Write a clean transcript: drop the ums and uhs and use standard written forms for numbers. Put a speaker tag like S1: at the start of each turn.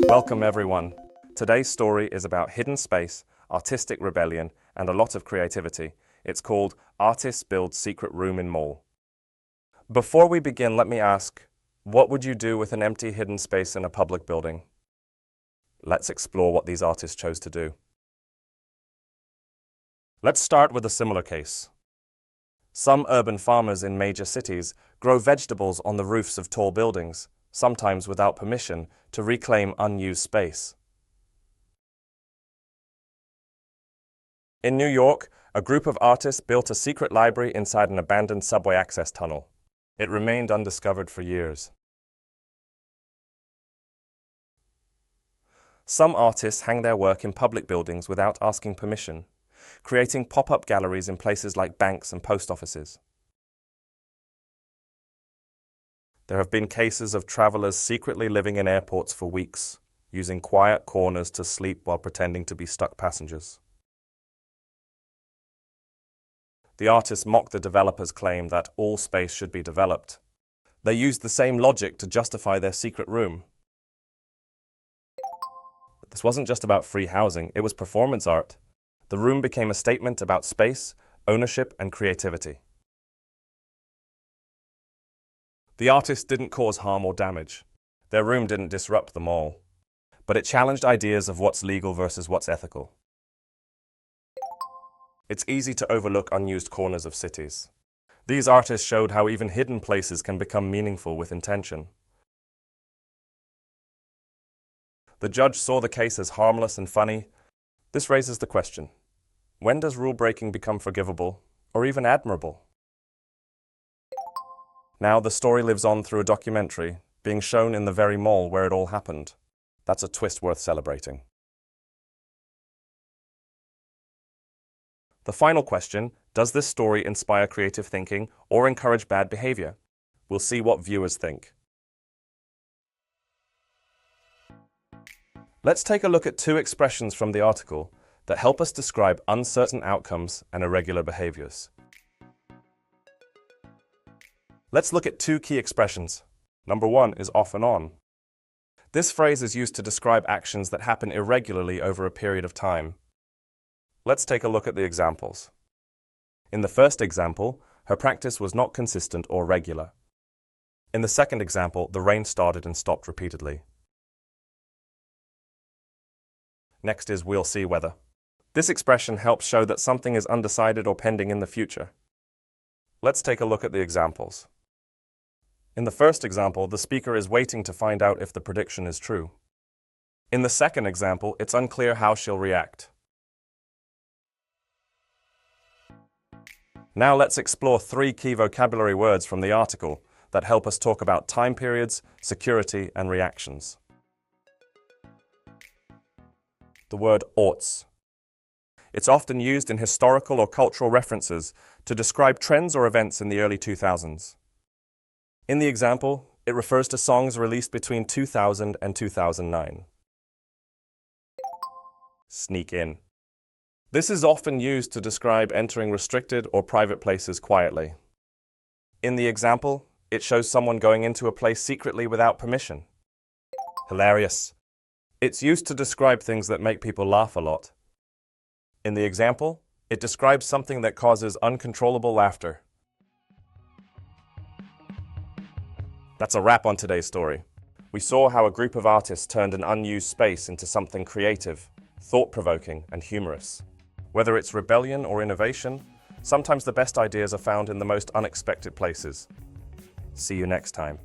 S1: Welcome everyone. Today's story is about hidden space, artistic rebellion, and a lot of creativity. It's called Artists Build Secret Room in Mall. Before we begin, let me ask, what would you do with an empty hidden space in a public building? Let's explore what these artists chose to do. Let's start with a similar case. Some urban farmers in major cities grow vegetables on the roofs of tall buildings, sometimes without permission, to reclaim unused space. In New York, a group of artists built a secret library inside an abandoned subway access tunnel. It remained undiscovered for years. Some artists hang their work in public buildings without asking permission, creating pop-up galleries in places like banks and post offices. There have been cases of travelers secretly living in airports for weeks, using quiet corners to sleep while pretending to be stuck passengers. The artists mocked the developers' claim that all space should be developed. They used the same logic to justify their secret room. But this wasn't just about free housing, it was performance art. The room became a statement about space, ownership, and creativity. The artists didn't cause harm or damage. Their room didn't disrupt the mall. But it challenged ideas of what's legal versus what's ethical. It's easy to overlook unused corners of cities. These artists showed how even hidden places can become meaningful with intention. The judge saw the case as harmless and funny. This raises the question, when does rule-breaking become forgivable or even admirable? Now the story lives on through a documentary, being shown in the very mall where it all happened. That's a twist worth celebrating. The final question, does this story inspire creative thinking or encourage bad behavior? We'll see what viewers think. Let's take a look at two expressions from the article that help us describe uncertain outcomes and irregular behaviors. Let's look at two key expressions. Number one is off and on. This phrase is used to describe actions that happen irregularly over a period of time. Let's take a look at the examples. In the first example, her practice was not consistent or regular. In the second example, the rain started and stopped repeatedly. Next is we'll see whether. This expression helps show that something is undecided or pending in the future. Let's take a look at the examples. In the first example, the speaker is waiting to find out if the prediction is true. In the second example, it's unclear how she'll react. Now let's explore three key vocabulary words from the article that help us talk about time periods, security, and reactions. The word oughts. It's often used in historical or cultural references to describe trends or events in the early 2000s. In the example, it refers to songs released between 2000 and 2009. Sneak in. This is often used to describe entering restricted or private places quietly. In the example, it shows someone going into a place secretly without permission. Hilarious. It's used to describe things that make people laugh a lot. In the example, it describes something that causes uncontrollable laughter. That's a wrap on today's story. We saw how a group of artists turned an unused space into something creative, thought-provoking, and humorous. Whether it's rebellion or innovation, sometimes the best ideas are found in the most unexpected places. See you next time.